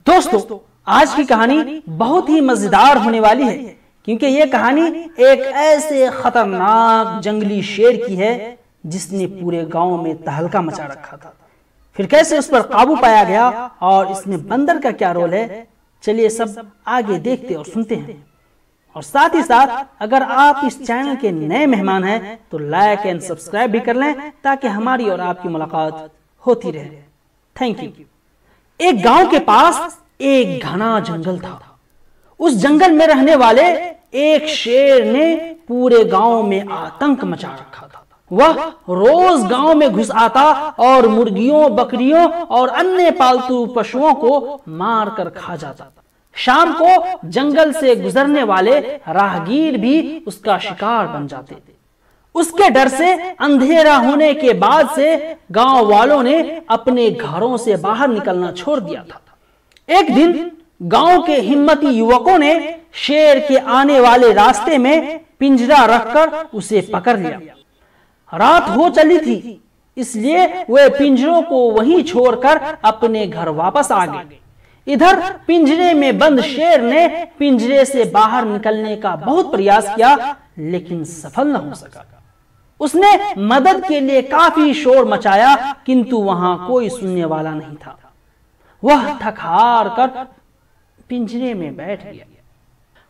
दोस्तों, आज की कहानी बहुत ही मजेदार होने वाली है, क्योंकि यह कहानी एक ऐसे खतरनाक जंगली शेर की है जिसने पूरे गांव में तहलका मचा रखा था। फिर कैसे उस पर काबू पाया गया और इसमें बंदर का क्या रोल है, चलिए सब आगे देखते और सुनते हैं। और साथ ही साथ अगर आप इस चैनल के नए मेहमान हैं तो लाइक एंड सब्सक्राइब भी कर लें, ताकि हमारी और आपकी मुलाकात होती रहे। Thank you. एक गांव के पास एक घना जंगल था। उस जंगल में रहने वाले एक शेर ने पूरे गांव में आतंक मचा रखा था। वह रोज गांव में घुस आता और मुर्गियों, बकरियों और अन्य पालतू पशुओं को मार कर खा जाता। शाम को जंगल से गुजरने वाले राहगीर भी उसका शिकार बन जाते थे। उसके डर से अंधेरा होने के बाद से गांव वालों ने अपने घरों से बाहर निकलना छोड़ दिया था। एक दिन गांव के हिम्मती युवकों ने शेर के आने वाले रास्ते में पिंजरा रखकर उसे पकड़ लिया। रात हो चली थी, इसलिए वे पिंजरों को वहीं छोड़कर अपने घर वापस आ गए। इधर पिंजरे में बंद शेर ने पिंजरे से बाहर निकलने का बहुत प्रयास किया, लेकिन सफल न हो सका। उसने मदद के लिए काफी शोर मचाया, किंतु वहां कोई सुनने वाला नहीं था। वह थक हार कर पिंजरे में बैठ गया।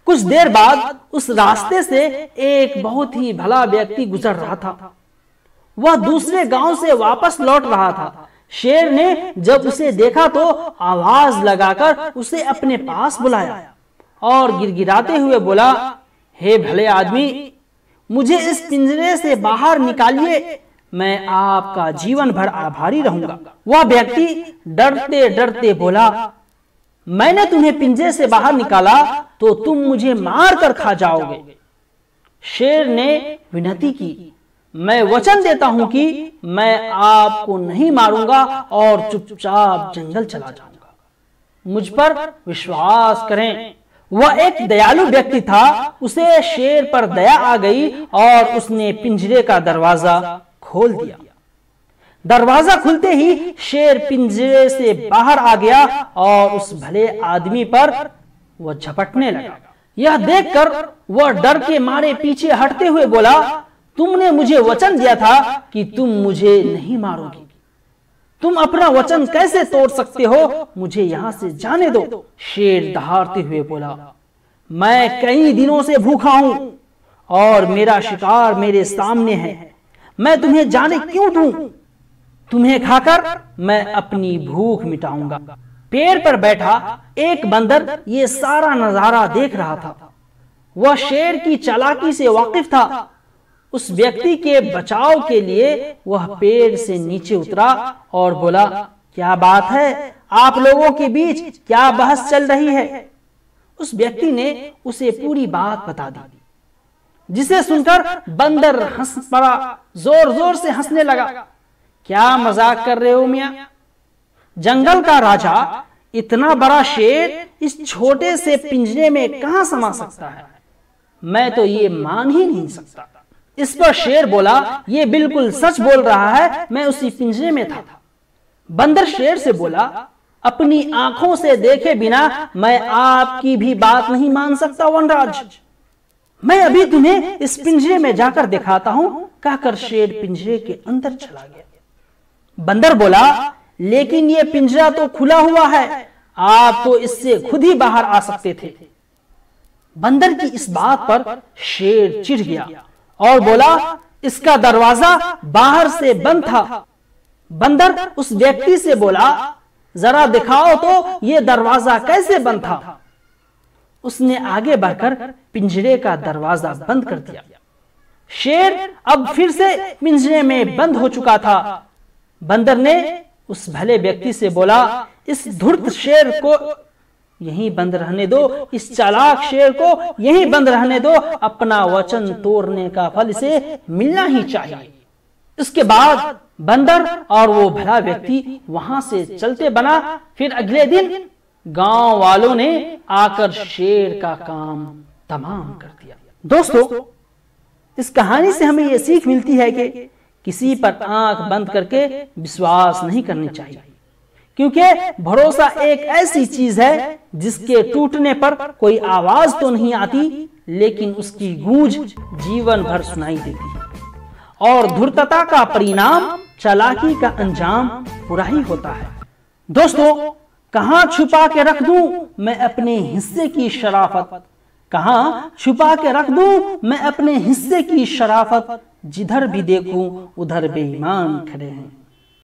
कुछ देर बाद उस रास्ते से एक बहुत ही भला व्यक्ति गुजर रहा था। वह दूसरे गांव से वापस लौट रहा था। शेर ने जब उसे देखा तो आवाज लगाकर उसे अपने पास बुलाया और गिड़गिड़ाते हुए बोला, हे भले आदमी, मुझे इस पिंजरे से बाहर निकालिए, मैं आपका जीवन भर आभारी रहूंगा। वह व्यक्ति डरते डरते बोला, मैंने तुम्हें पिंजरे से बाहर निकाला तो तुम मुझे मार कर खा जाओगे। शेर ने विनती की, मैं वचन देता हूं कि मैं आपको नहीं मारूंगा और चुपचाप जंगल चला जाऊंगा। मुझ पर विश्वास करें। वह एक दयालु व्यक्ति था। उसे शेर पर दया आ गई और उसने पिंजरे का दरवाजा खोल दिया। दरवाजा खुलते ही शेर पिंजरे से बाहर आ गया और उस भले आदमी पर वह झपटने लगा। यह देखकर वह डर के मारे पीछे हटते हुए बोला, तुमने मुझे वचन दिया था कि तुम मुझे नहीं मारोगी। तुम अपना वचन कैसे तोड़ सकते हो? मुझे यहां से जाने दो। शेर दहाड़ते हुए बोला, मैं कई दिनों से भूखा हूं और मेरा शिकार मेरे सामने है। मैं तुम्हें जाने क्यों दूं? तुम्हें खाकर मैं अपनी भूख मिटाऊंगा। पेड़ पर बैठा एक बंदर ये सारा नजारा देख रहा था। वह शेर की चालाकी से वाकिफ था। उस व्यक्ति के बचाव के लिए वह पेड़ से नीचे उतरा और बोला, क्या बात है, आप लोगों के बीच क्या बहस चल रही है? उस व्यक्ति ने उसे पूरी बात बता दी, जिसे सुनकर बंदर हंस पड़ा, जोर जोर से हंसने लगा। क्या मजाक कर रहे हो मियां? जंगल का राजा इतना बड़ा शेर इस छोटे से पिंजरे में कहां समा सकता है? मैं तो ये मान ही नहीं सकता। इस पर शेर बोला, ये बिल्कुल सच बोल रहा है, मैं उसी पिंजरे में था। बंदर शेर से बोला, अपनी आंखों से देखे बिना मैं आपकी भी बात नहीं मान सकता वनराज। मैं अभी तुम्हें इस पिंजरे में जाकर दिखाता हूं। कहकर शेर पिंजरे के अंदर चला गया। बंदर बोला, लेकिन ये पिंजरा तो खुला हुआ है, आप तो इससे खुद ही बाहर आ सकते थे। बंदर की इस बात पर शेर चिढ़ गया और बोला, इसका दरवाजा बाहर से बंद था। बंदर उस व्यक्ति से बोला, जरा दिखाओ तो ये दरवाजा कैसे बंद था। उसने आगे बढ़कर पिंजरे का दरवाजा बंद कर दिया। शेर अब फिर से पिंजरे में बंद हो चुका था। बंदर ने उस भले व्यक्ति से बोला, इस धूर्त शेर को यहीं बंद रहने दो, इस चालाक शेर को यहीं बंद रहने दो। अपना वचन तोड़ने का फल इसे मिलना ही चाहिए। इसके बाद बंदर और वो भला व्यक्ति वहां से चलते बना। फिर अगले दिन गांव वालों ने आकर शेर का काम तमाम कर दिया। दोस्तों, इस कहानी से हमें यह सीख मिलती है कि किसी पर आंख बंद करके विश्वास नहीं करनी चाहिए, क्योंकि भरोसा एक ऐसी चीज है जिसके टूटने पर कोई आवाज तो नहीं आती, लेकिन उसकी गूंज जीवन भर सुनाई देती है। और धूर्तता का परिणाम चालाकी का अंजाम बुरा ही होता है। दोस्तों, कहां छुपा के रख दूं मैं अपने हिस्से की शराफत, कहां छुपा के रख दूं मैं अपने हिस्से की शराफत, जिधर भी देखूं उधर बेईमान खड़े हैं।